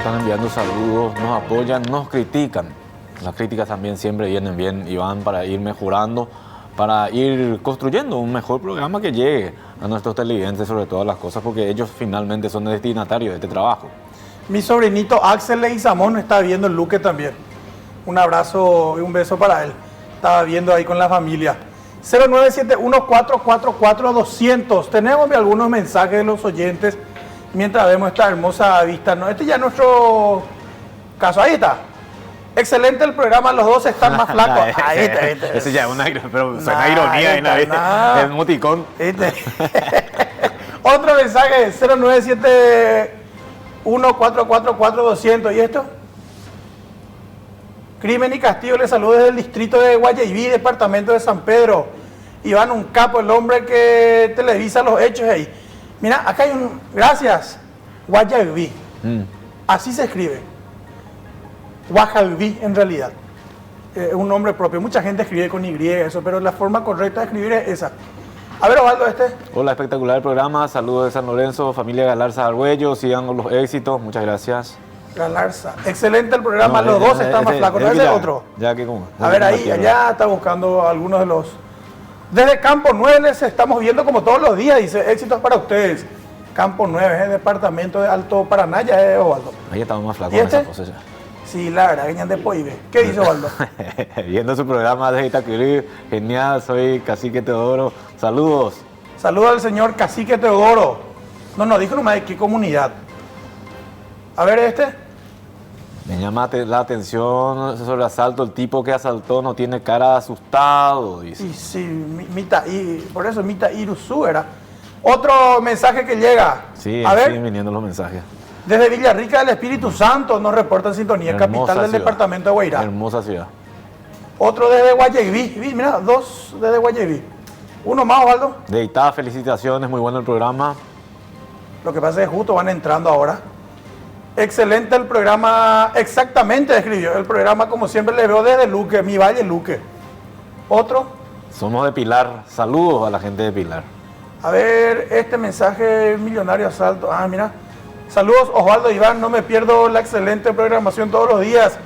están enviando saludos, nos apoyan, nos critican. Las críticas también siempre vienen bien y van para ir mejorando, para ir construyendo un mejor programa que llegue a nuestros televidentes sobre todas las cosas, porque ellos finalmente son destinatarios de este trabajo. Mi sobrinito Axel Leguizamón está viendo el Luque también. Un abrazo y un beso para él. Estaba viendo ahí con la familia. 0971-444-200. Tenemos algunos mensajes de los oyentes mientras vemos esta hermosa vista. ¿No? Este ya es nuestro caso. Ahí está. Excelente el programa, los dos están más flacos. Ahí está. Ese ya es una, pero suena ironía en la el moticón. Otro mensaje, 0971-444-200. ¿Y esto? Crimen y Castigo le saluda desde el distrito de Guayaibí, departamento de San Pedro. Iván, un capo, el hombre que televisa los hechos ahí. Mira, acá hay un... Gracias. Guayaibí. Así se escribe. Guayaibí, en realidad. Un nombre propio. Mucha gente escribe con Y, eso, pero la forma correcta de escribir es esa. A ver, Osvaldo, Hola, espectacular el programa. Saludos de San Lorenzo, familia Galarza Arguello. Sigan con los éxitos. Muchas gracias. Galarza. Excelente el programa. Los dos están más flacos. ¿No es otro? Ya que como. A ver, ahí, allá está buscando algunos de los... Desde Campo 9 les estamos viendo como todos los días. Dice, éxitos para ustedes. Campo 9, departamento de Alto Paraná, ya es Osvaldo. Ahí estamos más flacos. ¿Y este? Esa cosa ya. Sí, la verdad, venían de Poive. ¿Qué dice Osvaldo? Viendo su programa desde Itaquirí. Genial, soy Cacique Teodoro. Saludos. Saludos al señor Cacique Teodoro. No nos dijo nomás de qué comunidad. A ver, Me llama la atención sobre el asalto. El tipo que asaltó no tiene cara de asustado, dice. Y sí, por eso Mita Iruzú era. Otro mensaje que llega. Sí, a ver, siguen viniendo los mensajes. Desde Villarrica del Espíritu Santo nos reporta en sintonía, Hermosa capital del ciudad. departamento de Guairá. Hermosa ciudad. Otro desde Guayaibí. Mira, dos desde Guayaibí. Uno más, Osvaldo. De Itá, felicitaciones, muy bueno el programa. Lo que pasa es que justo van entrando ahora. Excelente el programa, exactamente escribió. El programa, como siempre, le veo desde Luque, mi valle Luque. Otro. Somos de Pilar. Saludos a la gente de Pilar. A ver, este mensaje, millonario asalto. Ah, mira. Saludos, Osvaldo Iván. No me pierdo la excelente programación todos los días.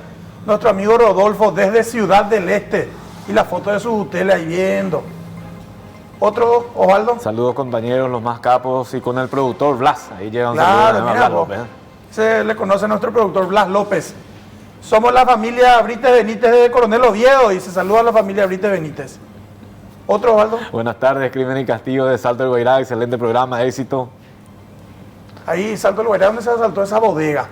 Nuestro amigo Rodolfo desde Ciudad del Este. Y la foto de su hotel ahí viendo. Otro, Osvaldo. Saludos, compañeros, los más capos. Y con el productor Blas. Ahí llega un Claro, saludo. mira, Blas López. Se le conoce a nuestro productor Blas López. Somos la familia Brites Benítez de Coronel Oviedo y se saluda a la familia Brites Benítez. Otro, Osvaldo. Buenas tardes, Crimen y Castigo de Salto del Guairá. Excelente programa, éxito. Ahí, Salto del Guairá, donde se asaltó esa bodega.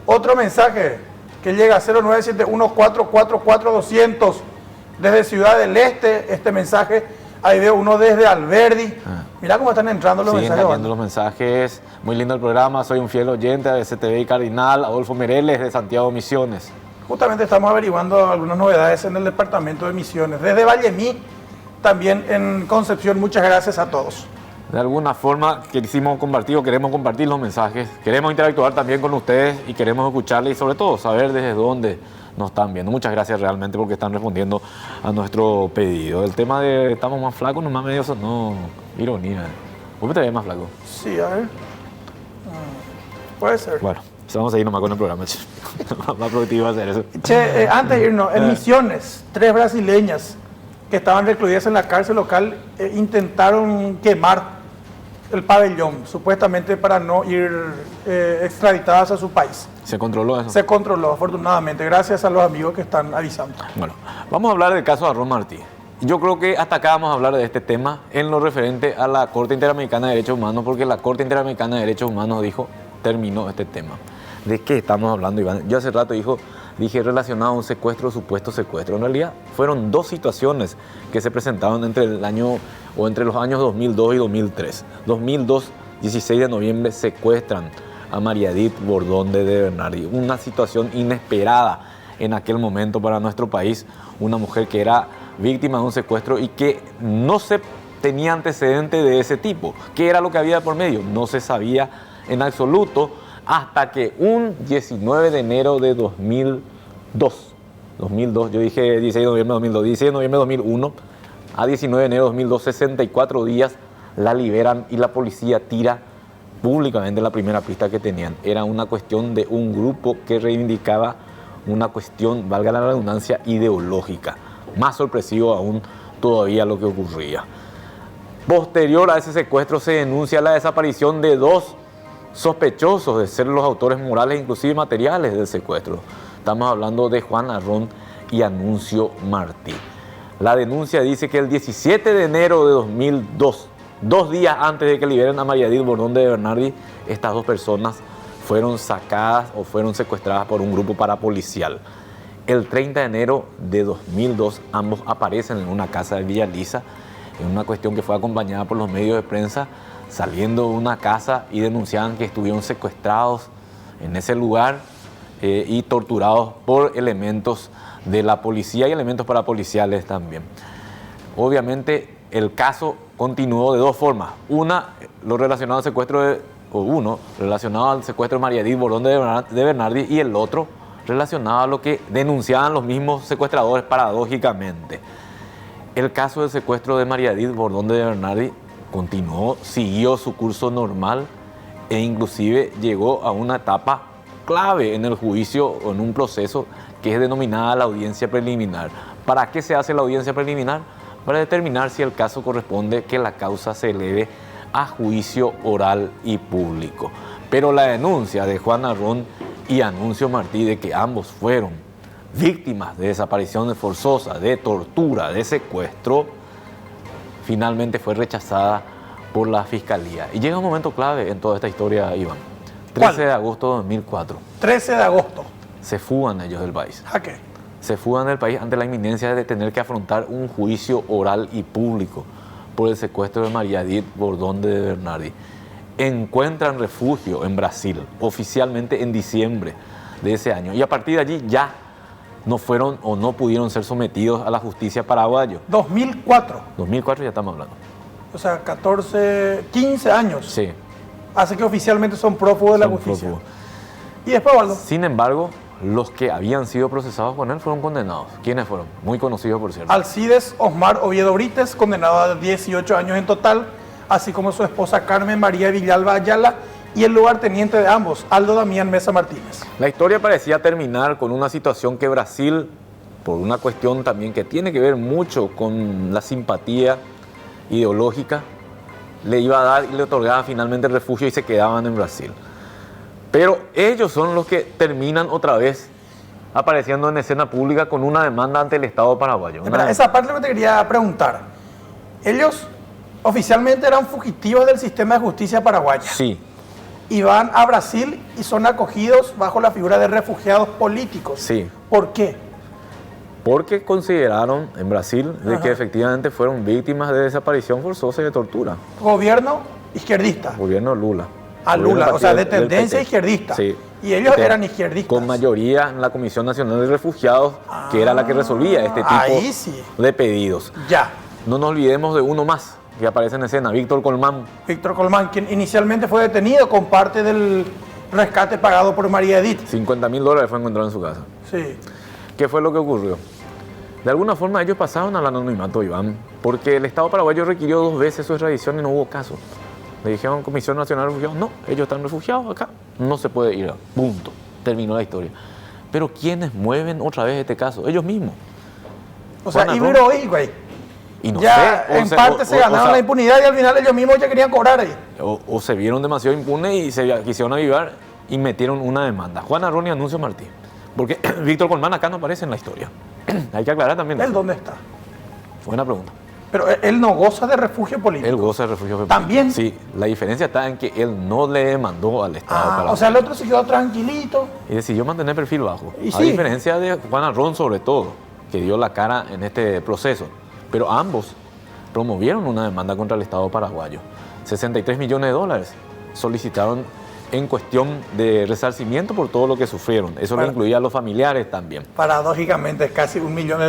Otro mensaje que llega a 0971-444-200 desde Ciudad del Este. Este mensaje, ahí veo uno desde Alberdi. Mira cómo están entrando los mensajes. Siguen los mensajes. Muy lindo el programa. Soy un fiel oyente de STV y Cardinal. Adolfo Mereles de Santiago Misiones. Justamente estamos averiguando algunas novedades en el departamento de Misiones. Desde Vallemí, también en Concepción. Muchas gracias a todos. De alguna forma quisimos compartir o queremos compartir los mensajes. Queremos interactuar también con ustedes y queremos escucharles y sobre todo saber desde dónde nos están viendo. Muchas gracias realmente porque están respondiendo a nuestro pedido. El tema de estamos más flacos, nomás medio no, ironía. ¿Vos te ves más flaco? Sí, a ver. Puede ser. Bueno, vamos a ir nomás con el programa. Más productivo hacer eso. Che, antes de irnos, en Misiones, 3 brasileñas que estaban recluidas en la cárcel local intentaron quemar el pabellón, supuestamente para no ir extraditadas a su país. ¿Se controló eso? Se controló, afortunadamente, gracias a los amigos que están avisando. Bueno, vamos a hablar del caso de Aaron Martí. Yo creo que hasta acá vamos a hablar de este tema en lo referente a la Corte Interamericana de Derechos Humanos, porque la Corte Interamericana de Derechos Humanos terminó este tema. ¿De qué estamos hablando, Iván? Yo hace rato dije relacionado a un secuestro, supuesto secuestro. En realidad fueron 2 situaciones que se presentaron entre los años 2002 y 2003. 2002, 16 de noviembre, secuestran a María Edith Bordón de Bernardi. Una situación inesperada en aquel momento para nuestro país. Una mujer que era víctima de un secuestro y que no se tenía antecedente de ese tipo. ¿Qué era lo que había por medio? No se sabía en absoluto hasta que un 19 de enero de 2002, yo dije 16 de noviembre de 2002, 16 de noviembre de 2001, a 19 de enero de 2002, 64 días, la liberan y la policía tira públicamente la primera pista que tenían. Era una cuestión de un grupo que reivindicaba una cuestión, valga la redundancia, ideológica. Más sorpresivo aún todavía lo que ocurría. Posterior a ese secuestro se denuncia la desaparición de 2 sospechosos de ser los autores morales, inclusive materiales del secuestro. Estamos hablando de Juan Arrón y Anuncio Martí. La denuncia dice que el 17 de enero de 2002, 2 días antes de que liberen a María Edith Bordón de Bernardi, estas 2 personas fueron sacadas o fueron secuestradas por un grupo parapolicial. El 30 de enero de 2002 ambos aparecen en una casa de Villa Lisa, en una cuestión que fue acompañada por los medios de prensa, saliendo de una casa y denunciaban que estuvieron secuestrados en ese lugar y torturados por elementos de la policía y elementos parapoliciales también. Obviamente el caso continuó de 2 formas. Una, lo relacionado al secuestro relacionado al secuestro de María Edith Bordón de Bernardi, y el otro relacionado a lo que denunciaban los mismos secuestradores paradójicamente. El caso del secuestro de María Edith Bordón de Bernardi continuó, siguió su curso normal e inclusive llegó a una etapa clave en el juicio o en un proceso que es denominada la audiencia preliminar. ¿Para qué se hace la audiencia preliminar? Para determinar si el caso corresponde que la causa se eleve a juicio oral y público. Pero la denuncia de Juan Arrón y Anuncio Martí de que ambos fueron víctimas de desaparición forzosa, de tortura, de secuestro, finalmente fue rechazada por la Fiscalía. Y llega un momento clave en toda esta historia, Iván. 13 de agosto de 2004. 13 de agosto. Se fugan ellos del país. ¿A qué? Se fugan del país ante la inminencia de tener que afrontar un juicio oral y público por el secuestro de María Edith Bordón de Bernardi. Encuentran refugio en Brasil, oficialmente en diciembre de ese año. Y a partir de allí ya no fueron o no pudieron ser sometidos a la justicia paraguayo. 2004. 2004 ya estamos hablando. O sea, 15 años. Sí. Hace que oficialmente son prófugos de la justicia. Prófugos. Y después, Waldo. Sin embargo, los que habían sido procesados con él fueron condenados. ¿Quiénes fueron? Muy conocidos, por cierto. Alcides Osmar Oviedo Brites, condenado a 18 años en total, así como su esposa Carmen María Villalba Ayala y el lugarteniente de ambos, Aldo Damián Mesa Martínez. La historia parecía terminar con una situación que Brasil, por una cuestión también que tiene que ver mucho con la simpatía ideológica, le iba a dar y le otorgaba finalmente el refugio y se quedaban en Brasil. Pero ellos son los que terminan otra vez apareciendo en escena pública con una demanda ante el Estado paraguayo. Esa parte es lo que te quería preguntar. Ellos oficialmente eran fugitivos del sistema de justicia paraguaya. Sí. Y van a Brasil y son acogidos bajo la figura de refugiados políticos. Sí. ¿Por qué? Porque consideraron en Brasil de que efectivamente fueron víctimas de desaparición forzosa y de tortura. Gobierno izquierdista. Gobierno Lula. A Lula, o sea, de tendencia izquierdista. Sí. Y ellos eran izquierdistas. Con mayoría en la Comisión Nacional de Refugiados, que era la que resolvía este tipo de pedidos. Ya. No nos olvidemos de uno más que aparece en escena, Víctor Colmán. Víctor Colmán, quien inicialmente fue detenido con parte del rescate pagado por María Edith. $50.000 fue encontrado en su casa. Sí. ¿Qué fue lo que ocurrió? De alguna forma ellos pasaron al anonimato, Iván, porque el Estado paraguayo requirió 2 veces su extradición y no hubo caso. Le dijeron Comisión Nacional de Refugiados, no, ellos están refugiados acá, no se puede ir, punto, terminó la historia. Pero ¿quiénes mueven otra vez este caso? Ellos mismos. O sea, Ibero y güey. Y no ya sé, en parte se ganaron la impunidad y al final ellos mismos ya querían cobrar ahí. O se vieron demasiado impunes y se quisieron avivar y metieron una demanda. Juan Arrón y Anuncio Martí. Porque Víctor Colmán acá no aparece en la historia. Hay que aclarar también. ¿Él dónde está? Buena pregunta. Pero él no goza de refugio político. Él goza de refugio político. ¿También? Sí, la diferencia está en que él no le demandó al Estado paraguayo. O sea, el otro se quedó tranquilito. Y decidió mantener perfil bajo. Y a sí. diferencia de Juan Arrón, sobre todo, que dio la cara en este proceso. Pero ambos promovieron una demanda contra el Estado paraguayo. $63 millones solicitaron en cuestión de resarcimiento por todo lo que sufrieron. Eso lo incluía a los familiares también. Paradójicamente es casi $1 millón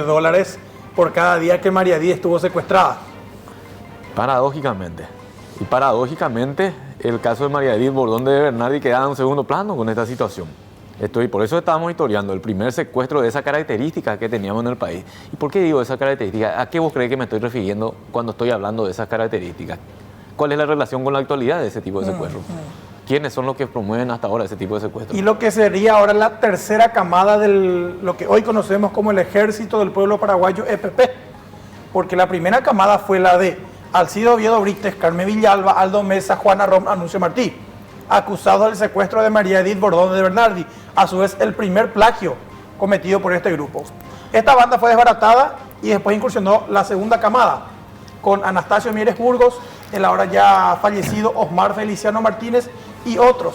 por cada día que María Edith estuvo secuestrada. Paradójicamente. Y paradójicamente el caso de María Edith Bordón de Bernardi queda en segundo plano con esta situación. Por eso estábamos historiando el primer secuestro de esa característica que teníamos en el país. ¿Y por qué digo esa característica? ¿A qué vos crees que me estoy refiriendo cuando estoy hablando de esas características? ¿Cuál es la relación con la actualidad de ese tipo de secuestros? quiénes son los que promueven hasta ahora ese tipo de secuestros. Y lo que sería ahora la tercera camada de lo que hoy conocemos como el Ejército del Pueblo Paraguayo, EPP. Porque la primera camada fue la de Alcido Oviedo Brites, Carmen Villalba, Aldo Mesa, Juana Rom, Anuncio Martí, acusados del secuestro de María Edith Bordón de Bernardi, a su vez el primer plagio cometido por este grupo. Esta banda fue desbaratada y después incursionó la segunda camada, con Anastasio Mieres Burgos, el ahora ya fallecido Osmar Feliciano Martínez y otros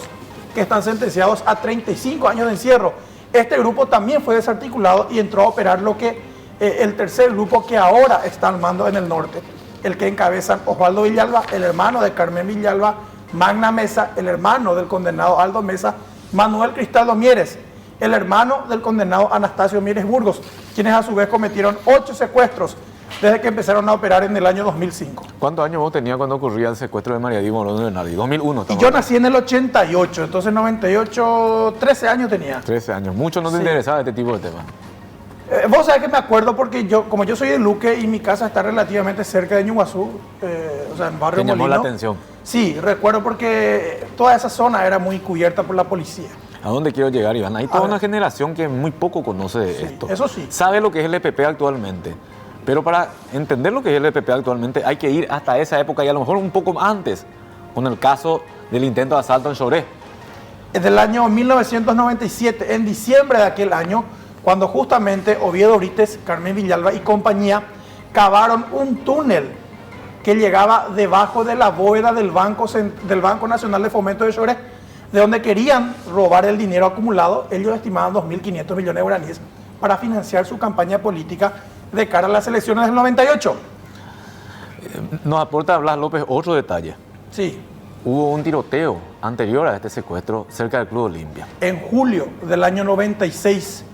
que están sentenciados a 35 años de encierro. Este grupo también fue desarticulado y entró a operar lo que el tercer grupo que ahora está al mando en el norte, el que encabezan Osvaldo Villalba, el hermano de Carmen Villalba, Magna Mesa, el hermano del condenado Aldo Mesa, Manuel Cristaldo Mieres, el hermano del condenado Anastasio Mieres Burgos, quienes a su vez cometieron 8 secuestros desde que empezaron a operar en el año 2005. ¿Cuántos años vos tenías cuando ocurría el secuestro de María Edith Bordón de Bernardi? 2001. Y yo nací en el 88, entonces 98, 13 años tenía. 13 años. Mucho no te interesaba este tipo de temas. Vos sabés que me acuerdo porque como yo soy de Luque y mi casa está relativamente cerca de Ñuguazú, o sea, en Barrio ¿Te llamó Molino. la atención? Sí, recuerdo porque toda esa zona era muy cubierta por la policía. ¿A dónde quiero llegar, Iván? Hay toda una generación que muy poco conoce de esto. Eso sí. Sabe lo que es el EPP actualmente. Pero para entender lo que es el EPP actualmente hay que ir hasta esa época y a lo mejor un poco antes, con el caso del intento de asalto en Choré. Es del año 1997, en diciembre de aquel año, cuando justamente Oviedo Brites, Carmen Villalba y compañía cavaron un túnel que llegaba debajo de la bóveda del Banco Nacional de Fomento de Choré, de donde querían robar el dinero acumulado. Ellos estimaban 2.500 millones de guaraníes para financiar su campaña política de cara a las elecciones del 98. Nos aporta Blas López otro detalle. Sí. Hubo un tiroteo anterior a este secuestro cerca del Club Olimpia. En julio del año 96,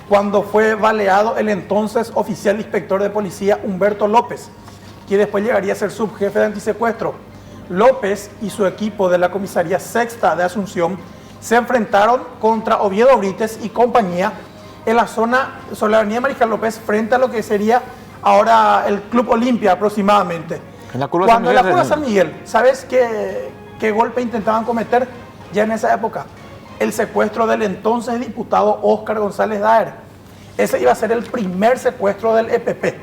cuando fue baleado el entonces oficial inspector de policía Humberto López, que después llegaría a ser subjefe de antisecuestro. López y su equipo de la comisaría sexta de Asunción se enfrentaron contra Oviedo Brites y compañía en la zona sobre la avenida Mariscal López, frente a lo que sería ahora el Club Olimpia aproximadamente. En la curva Cuando San en Miguel, la curva San Miguel, ¿sabes qué golpe intentaban cometer ya en esa época? El secuestro del entonces diputado Óscar González Daer. Ese iba a ser el primer secuestro del EPP,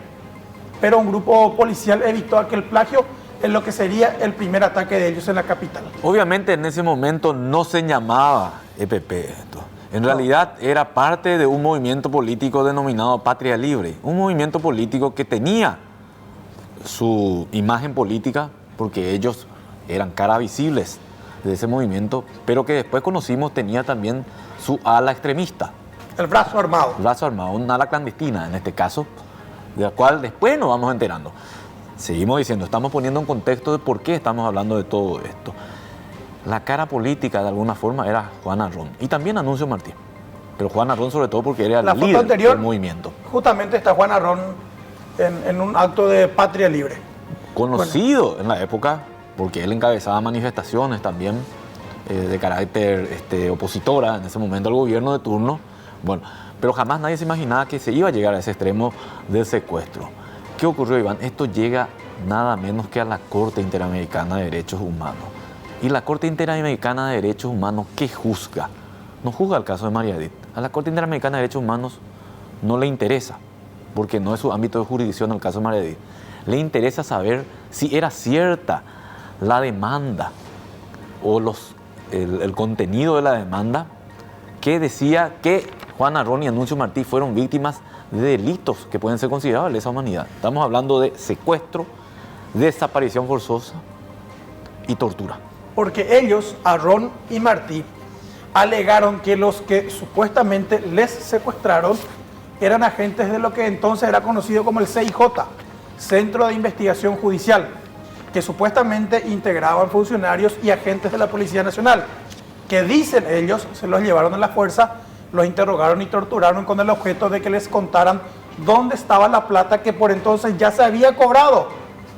pero un grupo policial evitó aquel plagio en lo que sería el primer ataque de ellos en la capital. Obviamente en ese momento no se llamaba EPP esto. En realidad era parte de un movimiento político denominado Patria Libre, un movimiento político que tenía su imagen política porque ellos eran caras visibles de ese movimiento, pero que después conocimos tenía también su ala extremista. El brazo armado. El brazo armado, un ala clandestina en este caso, de la cual después nos vamos enterando. Seguimos diciendo, estamos poniendo un contexto de por qué estamos hablando de todo esto. La cara política de alguna forma era Juana Ron y también Anuncio Martí, pero Juana Ron sobre todo porque era el líder anterior, del movimiento. Justamente está Juana Ron en un acto de Patria Libre. Conocido en la época porque él encabezaba manifestaciones también de carácter opositora en ese momento al gobierno de turno. Bueno, pero jamás nadie se imaginaba que se iba a llegar a ese extremo del secuestro. ¿Qué ocurrió, Iván? Esto llega nada menos que a la Corte Interamericana de Derechos Humanos. Y la Corte Interamericana de Derechos Humanos, ¿qué juzga? No juzga el caso de María Edith. A la Corte Interamericana de Derechos Humanos no le interesa, porque no es su ámbito de jurisdicción el caso de María Edith. Le interesa saber si era cierta la demanda o el contenido de la demanda que decía que Juana Ron y Anuncio Martí fueron víctimas de delitos que pueden ser considerados de lesa humanidad. Estamos hablando de secuestro, desaparición forzosa y tortura. Porque ellos, Ron y Martí, alegaron que los que supuestamente les secuestraron eran agentes de lo que entonces era conocido como el CIJ, Centro de Investigación Judicial, que supuestamente integraban funcionarios y agentes de la Policía Nacional, que dicen ellos se los llevaron a la fuerza, los interrogaron y torturaron con el objeto de que les contaran dónde estaba la plata que por entonces ya se había cobrado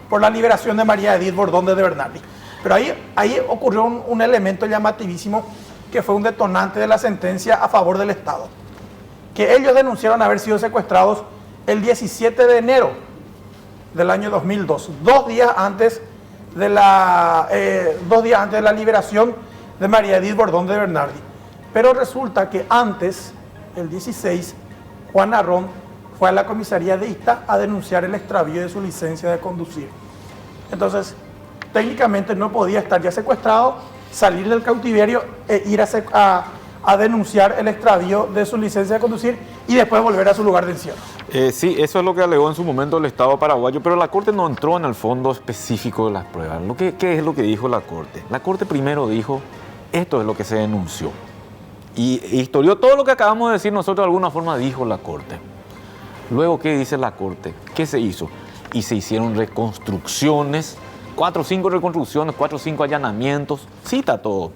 por la liberación de María Edith Bordón de Bernardi. Pero ahí ocurrió un elemento llamativísimo que fue un detonante de la sentencia a favor del Estado, que ellos denunciaron haber sido secuestrados el 17 de enero del año 2002, 2 días antes de la liberación de María Edith Bordón de Bernardi. Pero resulta que antes, el 16, Juan Arrón fue a la comisaría de Ista a denunciar el extravío de su licencia de conducir. Entonces, técnicamente no podía estar ya secuestrado, salir del cautiverio e ir a denunciar el extravío de su licencia de conducir y después volver a su lugar de encierro. Sí, eso es lo que alegó en su momento el Estado paraguayo, pero la Corte no entró en el fondo específico de las pruebas. ¿Qué es lo que dijo la Corte? La Corte primero dijo, esto es lo que se denunció. Y historió todo lo que acabamos de decir nosotros, de alguna forma dijo la Corte. Luego, ¿qué dice la Corte? ¿Qué se hizo? Y se hicieron reconstrucciones, 4 o 5 reconstrucciones, 4 o 5 allanamientos, cita todo.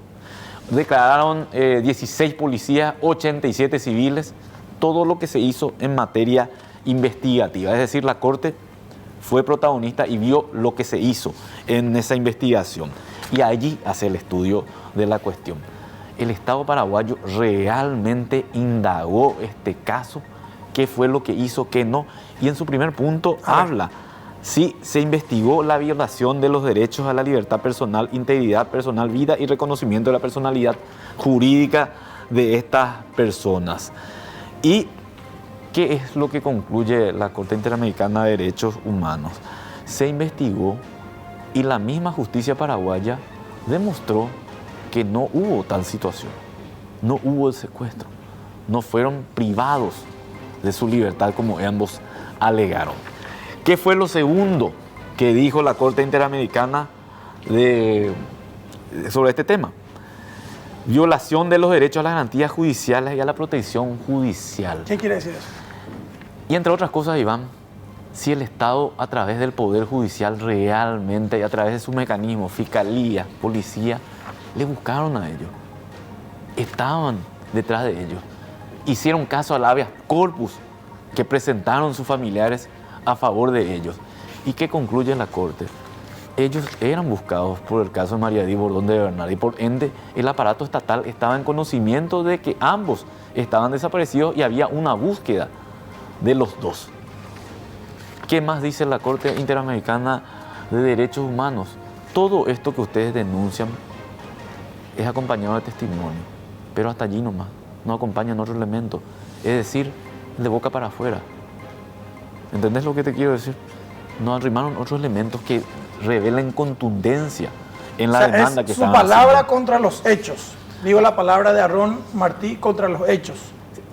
Declararon 16 policías, 87 civiles, todo lo que se hizo en materia investigativa. Es decir, la Corte fue protagonista y vio lo que se hizo en esa investigación. Y allí hace el estudio de la cuestión. El Estado paraguayo realmente indagó este caso, qué fue lo que hizo, qué no. Y en su primer punto habla, sí, se investigó la violación de los derechos a la libertad personal, integridad personal, vida y reconocimiento de la personalidad jurídica de estas personas. ¿Y qué es lo que concluye la Corte Interamericana de Derechos Humanos? Se investigó y la misma justicia paraguaya demostró que no hubo tal situación, no hubo el secuestro, no fueron privados de su libertad como ambos alegaron. ¿Qué fue lo segundo que dijo la Corte Interamericana sobre este tema? Violación de los derechos a las garantías judiciales y a la protección judicial. ¿Qué quiere decir eso? Y entre otras cosas, Iván, si el Estado a través del Poder Judicial realmente y a través de sus mecanismos, fiscalía, policía, le buscaron a ellos, estaban detrás de ellos, hicieron caso al habeas corpus que presentaron sus familiares a favor de ellos. ¿Y qué concluye la Corte? Ellos eran buscados por el caso de María Edith Bordón de Bernardi y por ende el aparato estatal estaba en conocimiento de que ambos estaban desaparecidos y había una búsqueda de los dos. ¿Qué más dice la Corte Interamericana de Derechos Humanos? Todo esto que ustedes denuncian es acompañado de testimonio, pero hasta allí nomás, no acompañan otro elemento, es decir, de boca para afuera. ¿Entendés lo que te quiero decir? No arrimaron otros elementos que revelen contundencia en la demanda que estaban haciendo. Su palabra contra los hechos. Digo la palabra de Arrón Martí contra los hechos.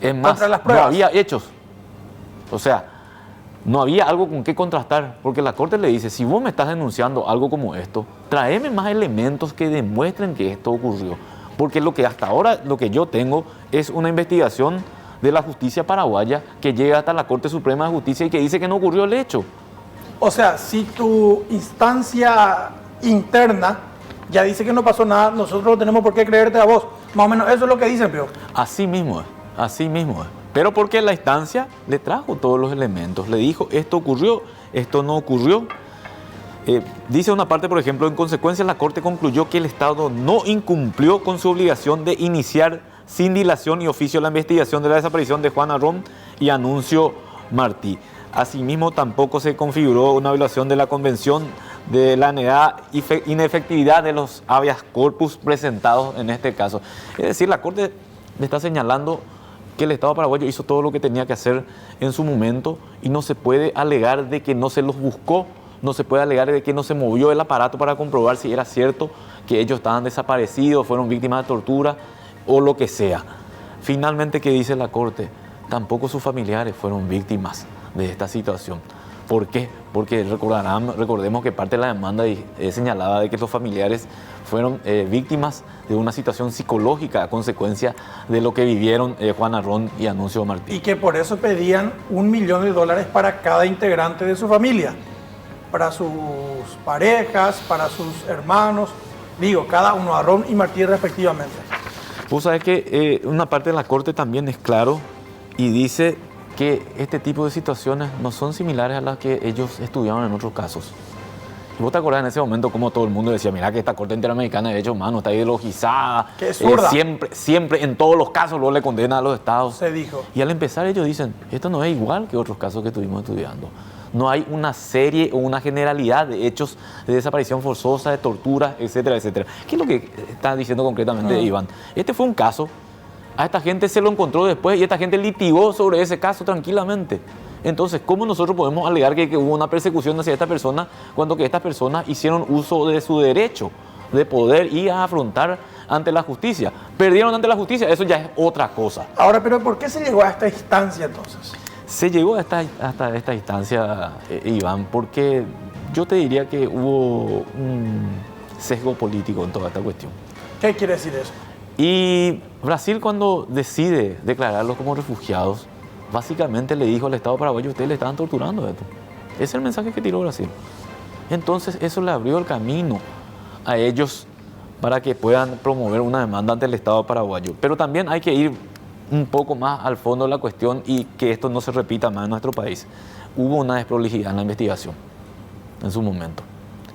Es más, contra las pruebas. No había hechos. O sea, no había algo con qué contrastar, porque la Corte le dice, si vos me estás denunciando algo como esto, tráeme más elementos que demuestren que esto ocurrió. Porque lo que hasta ahora, lo que yo tengo es una investigación de la justicia paraguaya que llega hasta la Corte Suprema de Justicia y que dice que no ocurrió el hecho. O sea, si tu instancia interna ya dice que no pasó nada, nosotros no tenemos por qué creerte a vos. Más o menos eso es lo que dicen, pero Así mismo es, así mismo es. Pero porque la instancia le trajo todos los elementos, le dijo esto ocurrió, esto no ocurrió. Dice una parte, por ejemplo, en consecuencia la Corte concluyó que el Estado no incumplió con su obligación de iniciar sin dilación y oficio la investigación de la desaparición de Juan Arrón y Anuncio Martí. Asimismo, tampoco se configuró una violación de la Convención de la inefectividad de los habeas corpus presentados en este caso. Es decir, la Corte le está señalando que el Estado paraguayo hizo todo lo que tenía que hacer en su momento y no se puede alegar de que no se los buscó, no se puede alegar de que no se movió el aparato para comprobar si era cierto que ellos estaban desaparecidos, fueron víctimas de tortura o lo que sea. Finalmente, ¿qué dice la Corte? Tampoco sus familiares fueron víctimas de esta situación. ¿Por qué? Porque recordemos que parte de la demanda señalaba de que los familiares fueron víctimas de una situación psicológica a consecuencia de lo que vivieron Juan Arrón y Anuncio Martí. y que por eso pedían $1 millón para cada integrante de su familia, para sus parejas, para sus hermanos, digo, cada uno, Arrón y Martí respectivamente. Vos sabés que una parte de la Corte también es claro y dice que este tipo de situaciones no son similares a las que ellos estudiaron en otros casos. Y vos te acordás en ese momento cómo todo el mundo decía, mira que esta Corte Interamericana de Derechos Humanos está ideologizada, que es zurda. Siempre, en todos los casos, luego le condena a los estados. Se dijo. Y al empezar ellos dicen, esto no es igual que otros casos que estuvimos estudiando. No hay una serie o una generalidad de hechos de desaparición forzosa, de tortura, etcétera, etcétera. ¿Qué es lo que está diciendo concretamente Iván? Este fue un caso, a esta gente se lo encontró después y esta gente litigó sobre ese caso tranquilamente. Entonces, ¿cómo nosotros podemos alegar que hubo una persecución hacia esta persona cuando que estas personas hicieron uso de su derecho de poder ir a afrontar ante la justicia? Perdieron ante la justicia, eso ya es otra cosa. Ahora, pero ¿por qué se llegó a esta instancia entonces? Se llegó hasta esta instancia, Iván, porque yo te diría que hubo un sesgo político en toda esta cuestión. ¿Qué quiere decir eso? Y Brasil, cuando decide declararlos como refugiados, básicamente le dijo al Estado paraguayo: ustedes le estaban torturando esto. Ese es el mensaje que tiró Brasil. Entonces eso le abrió el camino a ellos para que puedan promover una demanda ante el Estado paraguayo. Pero también hay que ir un poco más al fondo de la cuestión y que esto no se repita más en nuestro país. Hubo una desprolijidad en la investigación en su momento.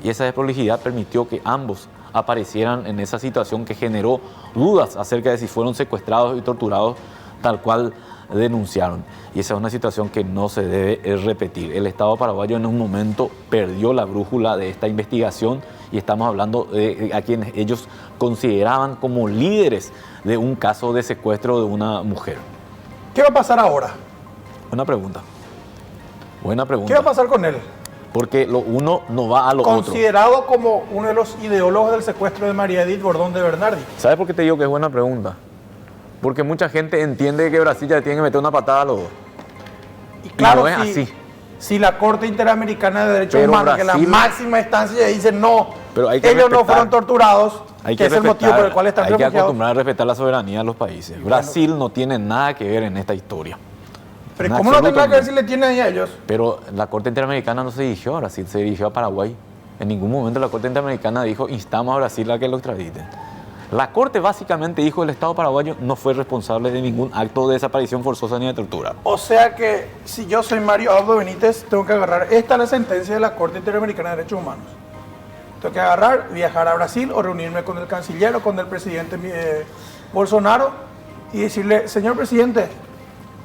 Y esa desprolijidad permitió que ambos aparecieran en esa situación que generó dudas acerca de si fueron secuestrados y torturados tal cual denunciaron. Y esa es una situación que no se debe repetir. El Estado paraguayo en un momento perdió la brújula de esta investigación y estamos hablando de a quienes ellos consideraban como líderes de un caso de secuestro de una mujer. ¿Qué va a pasar ahora? Buena pregunta. Buena pregunta. ¿Qué va a pasar con él? Porque lo uno no va a lo otro. Considerado como uno de los ideólogos del secuestro de María Edith Bordón de Bernardi. ¿Sabes por qué te digo que es buena pregunta? Porque mucha gente entiende que Brasil ya tiene que meter una patada a los dos. Y claro, no es así. Si la Corte Interamericana de Derechos Pero Humanos, Brasil, que es la máxima instancia, dice no, pero hay que ellos no respetar, fueron torturados, que es el motivo por el cual están refugiados. Hay que refugiados. acostumbrar a respetar la soberanía de los países. Y Brasil bueno, no tiene nada que ver en esta historia. Pero En ¿cómo no tendrá que ver absoluto si le tienen ahí a ellos? Pero la Corte Interamericana no se dirigió a Brasil, se dirigió a Paraguay. En ningún momento la Corte Interamericana dijo: instamos a Brasil a que lo extraditen. La Corte básicamente dijo: el Estado paraguayo no fue responsable de ningún acto de desaparición forzosa ni de tortura. O sea que si yo soy Mario Abdo Benítez, tengo que agarrar, esta es la sentencia de la Corte Interamericana de Derechos Humanos. Tengo que agarrar, viajar a Brasil o reunirme con el canciller o con el presidente Bolsonaro y decirle: señor presidente,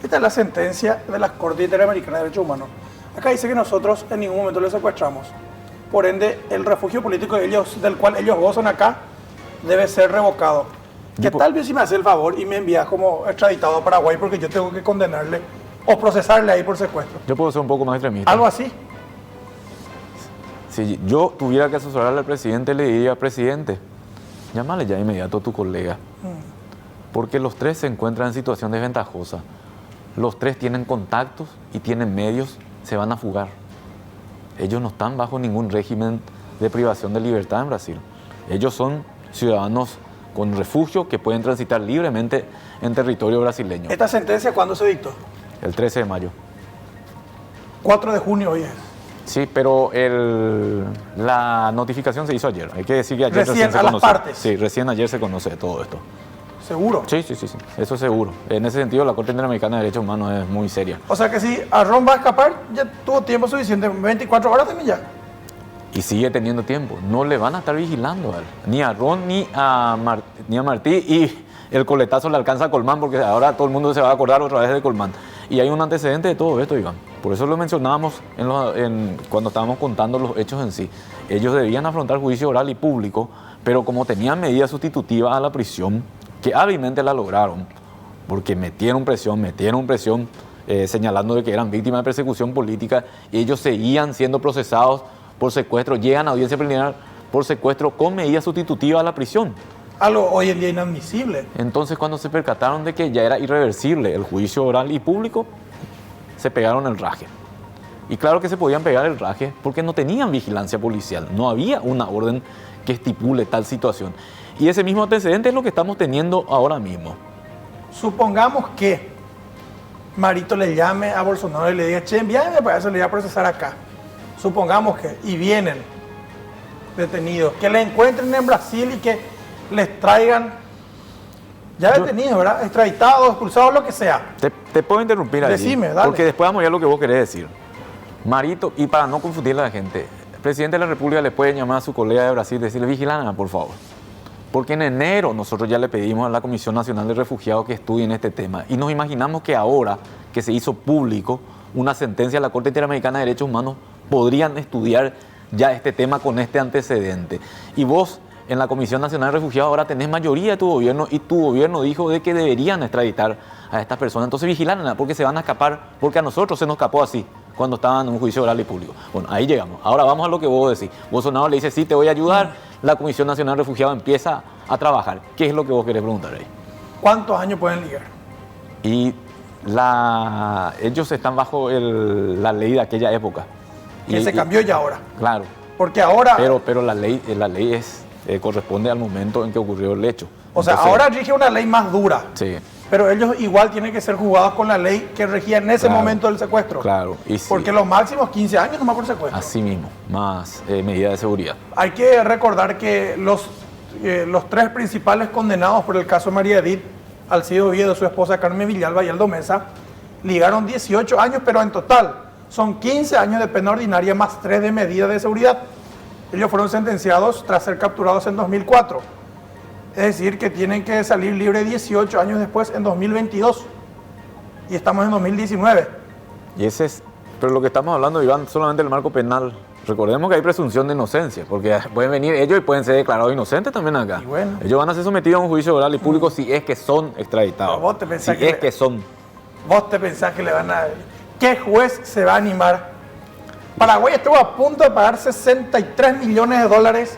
esta es la sentencia de la Corte Interamericana de Derechos Humanos. Acá dice que nosotros en ningún momento les secuestramos. Por ende, el refugio político de ellos, del cual ellos gozan acá, debe ser revocado. Que tal vez si me hace el favor y me envía como extraditado a Paraguay porque yo tengo que condenarle o procesarle ahí por secuestro. Yo puedo ser un poco más extremista. Algo así. Si yo tuviera que asesorarle al presidente, le diría: presidente, llámale ya inmediato a tu colega. Porque los tres se encuentran en situación desventajosa. Los tres tienen contactos y tienen medios, se van a fugar. Ellos no están bajo ningún régimen de privación de libertad en Brasil. Ellos son ciudadanos con refugio que pueden transitar libremente en territorio brasileño. ¿Esta sentencia cuándo se dictó? El 13 de mayo. 4 de junio hoy es. Sí, pero la notificación se hizo ayer. Hay que decir que ayer Recién se a las conoció. partes. Sí, recién ayer se conoce todo esto. ¿Seguro? Sí, eso es seguro. En ese sentido, la Corte Interamericana de Derechos Humanos es muy seria. O sea que si Arrón va a escapar, ya tuvo tiempo suficiente, 24 horas también ya. Y sigue teniendo tiempo. No le van a estar vigilando a él. Ni a Ron ni a Martí. Y el coletazo le alcanza a Colmán, porque ahora todo el mundo se va a acordar otra vez de Colmán. Y hay un antecedente de todo esto, Iván. Por eso lo mencionábamos cuando estábamos contando los hechos en sí. Ellos debían afrontar juicio oral y público, pero como tenían medidas sustitutivas a la prisión, que hábilmente la lograron, porque metieron presión, señalando de que eran víctimas de persecución política, y ellos seguían siendo procesados por secuestro, llegan a audiencia preliminar por secuestro con medidas sustitutivas a la prisión. Algo hoy en día inadmisible. Entonces, cuando se percataron de que ya era irreversible el juicio oral y público, se pegaron el raje. Y claro que se podían pegar el raje porque no tenían vigilancia policial, no había una orden que estipule tal situación. Y ese mismo antecedente es lo que estamos teniendo ahora mismo. Supongamos que Marito le llame a Bolsonaro y le diga: che, envíame para eso, le voy a procesar acá. Supongamos que, y vienen detenidos, que le encuentren en Brasil y que les traigan ya detenidos, ¿verdad? Extraditados, expulsados, lo que sea. Te puedo interrumpir ahí. Decime, dale. Porque después vamos a ver lo que vos querés decir. Marito, y para no confundirle a la gente, el presidente de la República le puede llamar a su colega de Brasil y decirle: vigilana, por favor. Porque en enero nosotros ya le pedimos a la Comisión Nacional de Refugiados que estudien este tema. Y nos imaginamos que ahora que se hizo público, una sentencia de la Corte Interamericana de Derechos Humanos, podrían estudiar ya este tema con este antecedente. Y vos, en la Comisión Nacional de Refugiados, ahora tenés mayoría de tu gobierno y tu gobierno dijo de que deberían extraditar a estas personas. Entonces vigilan, porque se van a escapar, porque a nosotros se nos escapó así, cuando estaban en un juicio oral y público. Bueno, ahí llegamos. Ahora vamos a lo que vos decís. Bolsonaro le dice, sí, te voy a ayudar. La Comisión Nacional de Refugiados empieza a trabajar. ¿Qué es lo que vos querés preguntar ahí? ¿Cuántos años pueden ligar? Y ellos están bajo la ley de aquella época. Que se cambió ya ahora. Claro. Porque ahora... Pero la ley corresponde al momento en que ocurrió el hecho. O sea, Entonces, ahora rige una ley más dura. Sí. Pero ellos igual tienen que ser juzgados con la ley que regía en ese momento del secuestro. Claro. Y sí, porque los máximos 15 años nomás por secuestro. así mismo, más medidas de seguridad. Hay que recordar que los tres principales condenados por el caso María Edith, Alcido Oviedo, su esposa Carmen Villalba y Aldo Mesa, ligaron 18 años, pero en total son 15 años de pena ordinaria más 3 de medidas de seguridad. Ellos fueron sentenciados tras ser capturados en 2004. Es decir, que tienen que salir libres 18 años después, en 2022. Y estamos en 2019. Pero lo que estamos hablando, Iván, solamente el marco penal. Recordemos que hay presunción de inocencia, porque pueden venir ellos y pueden ser declarados inocentes también acá. Y bueno. Ellos van a ser sometidos a un juicio oral y público si es que son extraditados. Pero vos te pensás Vos te pensás que le van a... ¿Qué juez se va a animar? Paraguay estuvo a punto de pagar 63 millones de dólares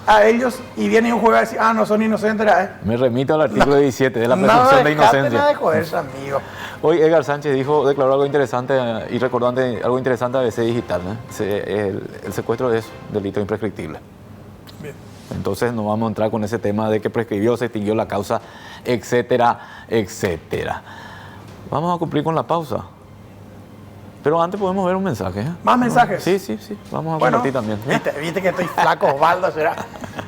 a ellos y viene un juez a decir, no son inocentes. Me remito al artículo 17 de la presunción de inocencia. De joderse, amigo. Hoy Edgar Sánchez declaró algo interesante y recordante, algo interesante a ABC Digital. El secuestro es delito imprescriptible. Bien. Entonces no vamos a entrar con ese tema de que prescribió, se extinguió la causa, etcétera, etcétera. Vamos a cumplir con la pausa. Pero antes podemos ver un mensaje. ¿Más mensajes? Sí. Vamos a compartir también. Viste que estoy flaco, Osvaldo, será.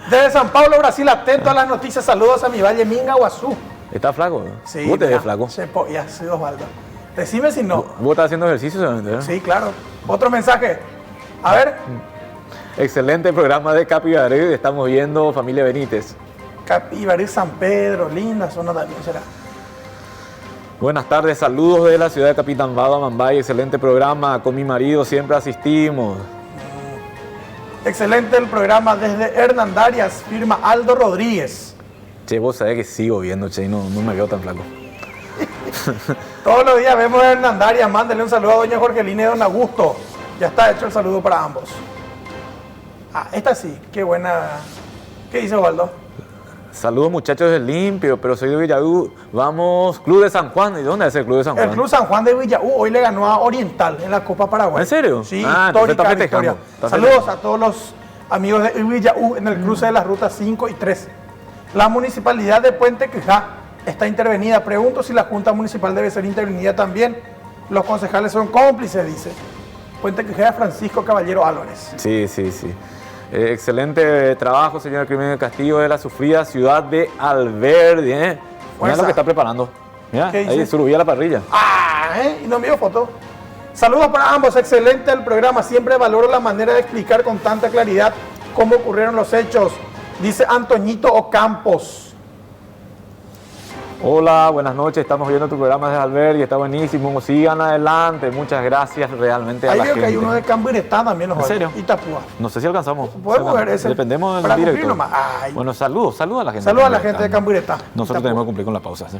Desde San Pablo, Brasil, atento a las noticias. Saludos a mi valle Minga, Guazú. ¿Estás flaco? Sí. ¿Vos te ves flaco? Ya, soy Osvaldo. Decime si no. ¿Vos estás haciendo ejercicio solamente? Sí, claro. Otro mensaje. A ver. Excelente programa de Capibarí. Estamos viendo Familia Benítez. Capibarí, San Pedro, linda zona también será. Buenas tardes, saludos de la ciudad de Capitán Bado, Mambay. Excelente programa, con mi marido siempre asistimos. Excelente el programa desde Hernandarias, firma Aldo Rodríguez. Che, vos sabés que sigo viendo, che, no me veo tan flaco. Todos los días vemos a Hernandarias, mándale un saludo a doña Jorgelina y don Augusto. Ya está hecho el saludo para ambos. Esta sí, qué buena. ¿Qué dice Osvaldo? Saludos muchachos del Limpio, pero soy de Villaú. Vamos, Club de San Juan. ¿Y dónde es el Club de San Juan? El Club San Juan de Villaú hoy le ganó a Oriental en la Copa Paraguay. ¿En serio? Sí, histórica victoria. Saludos a todos los amigos de Villaú en el cruce de las rutas 5 y 3. La municipalidad de Puente Quijá está intervenida. Pregunto si la Junta Municipal debe ser intervenida también. Los concejales son cómplices, dice. Puente Quijá de Francisco Caballero Álvarez. Sí. Excelente trabajo, señor Crimen Castillo, de la sufrida ciudad de Alberdi. Mira lo que está preparando. Mira, ahí subí a la parrilla. Y no envió foto. Saludos para ambos, excelente el programa. Siempre valoro la manera de explicar con tanta claridad cómo ocurrieron los hechos, dice Antoñito Ocampos. Hola, buenas noches, estamos viendo tu programa desde Alberdi, está buenísimo, sigan adelante, muchas gracias realmente a la gente. Ahí veo que hay uno de Camburetá también. ¿En serio? Itapúa. No sé si alcanzamos. Podemos ver ese. Dependemos del director. Bueno, saludos a la gente. Saludos a la gente de Camburetá. Nosotros tenemos que cumplir con la pausa. ¿Sí?